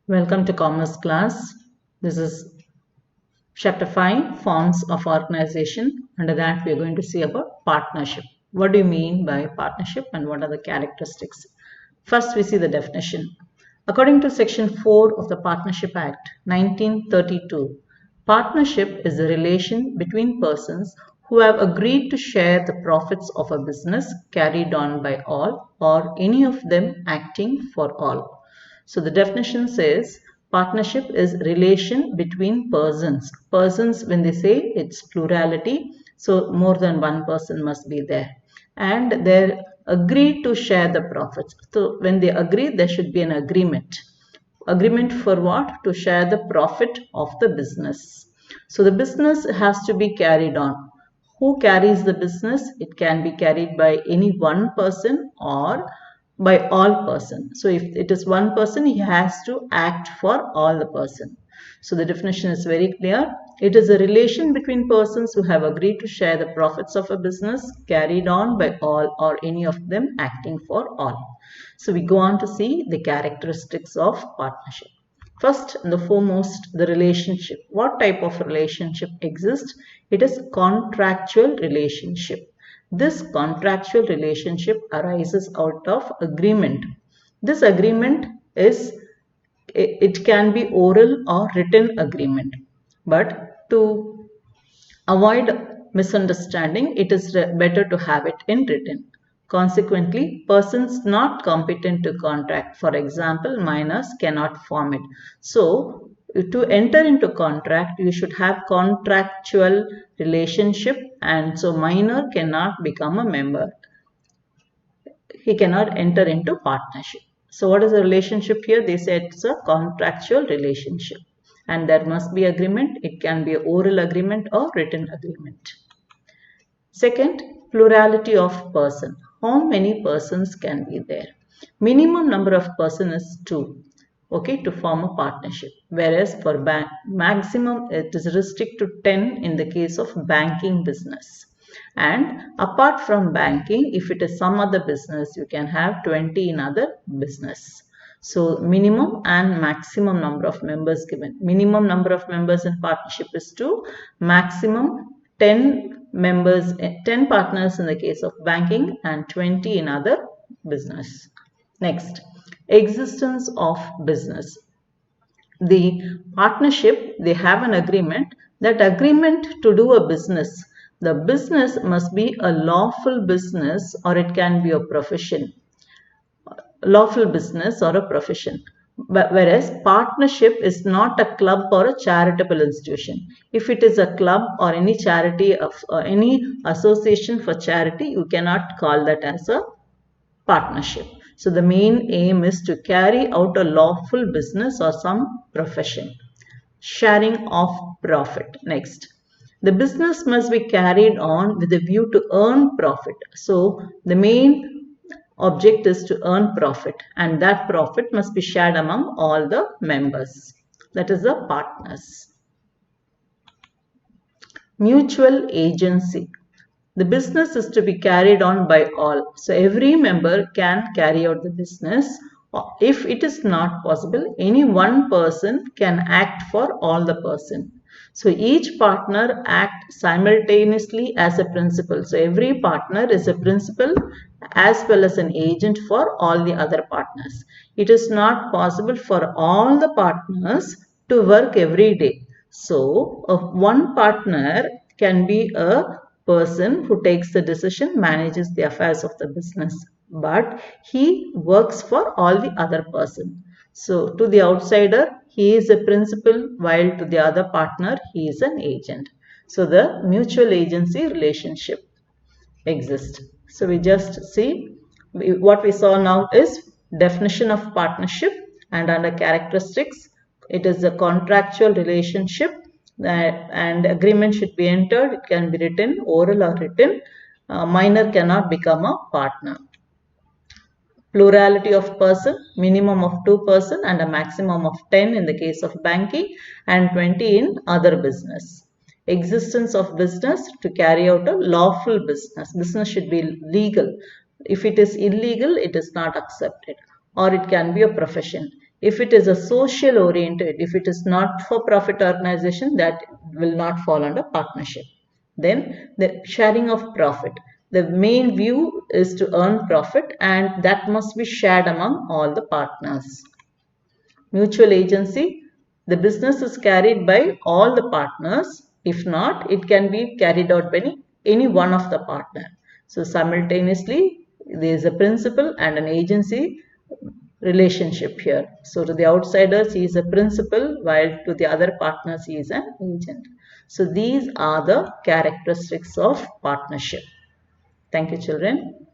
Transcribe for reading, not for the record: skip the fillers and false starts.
Welcome to Commerce class. This is chapter 5, Forms of Organization. Under that, we are going to see about partnership. What do you mean by partnership and what are the characteristics? First, we see the definition. According to Section 4 of the Partnership Act 1932, partnership is a relation between persons who have agreed to share the profits of a business carried on by all or any of them acting for all. So the definition says partnership is relation between persons. Persons, when they say, it's plurality, so more than one person must be there. And they're agreed to share the profits. So when they agree, there should be an agreement. Agreement for what? To share the profit of the business. So the business has to be carried on. Who carries the business? It can be carried by any one person or by all person. So if it is one person, he has to act for all the person. So the definition is very clear. It is a relation between persons who have agreed to share the profits of a business carried on by all or any of them acting for all. So we go on to see the characteristics of partnership. First and the foremost, the relationship. What type of relationship exists? It is contractual relationship. This contractual relationship arises out of agreement. This agreement it can be oral or written agreement. But to avoid misunderstanding, it is better to have it in written. Consequently, persons not competent to contract, for example, minors cannot form it. So, to enter into contract, you should have contractual relationship, and so minor cannot become a member. He cannot enter into partnership. So what is the relationship here? They say it's a contractual relationship and there must be agreement. It can be an oral agreement or written agreement. Second, plurality of person. How many persons can be there? Minimum number of persons is 2, okay, to form a partnership. Whereas for maximum it is restricted to 10 in the case of banking business. And apart from banking, if it is some other business, you can have 20 in other business. So minimum and maximum number of members given. Minimum number of members in partnership is 2, maximum 10 members, 10 partners in the case of banking and 20 in other business. Next, existence of business. The partnership, they have an agreement. That agreement to do a business, the business must be a lawful business or it can be a profession. Lawful business or a profession. Whereas partnership is not a club or a charitable institution. If it is a club or any charity of any association for charity, you cannot call that as a partnership. So the main aim is to carry out a lawful business or some profession. Sharing of profit. Next, the business must be carried on with a view to earn profit. So the main object is to earn profit and that profit must be shared among all the members. That is the partners. Mutual agency. The business is to be carried on by all. So every member can carry out the business. If it is not possible, any one person can act for all the person. So each partner acts simultaneously as a principal. So every partner is a principal as well as an agent for all the other partners. It is not possible for all the partners to work every day. So one partner can be a person who takes the decision, manages the affairs of the business, but he works for all the other person. So to the outsider, he is a principal, while to the other partner, he is an agent. So the mutual agency relationship exists. So we just see what we saw now is definition of partnership, and under characteristics, it is a contractual relationship and agreement should be entered. It can be written, oral or written. Minor cannot become a partner. Plurality of person, minimum of 2 person and a maximum of 10 in the case of banking and 20 in other business. Existence of business to carry out a lawful business. Business should be legal. If it is illegal, it is not accepted. Or it can be a profession. If it is a social oriented, if it is not for profit organization, that will not fall under partnership. Then the sharing of profit. The main view is to earn profit, and that must be shared among all the partners. Mutual agency, the business is carried by all the partners. If not, it can be carried out by any one of the partner. So simultaneously, there is a principal and an agency relationship here. So to the outsiders, he is a principal, while to the other partners, he is an agent. So these are the characteristics of partnership. Thank you, children.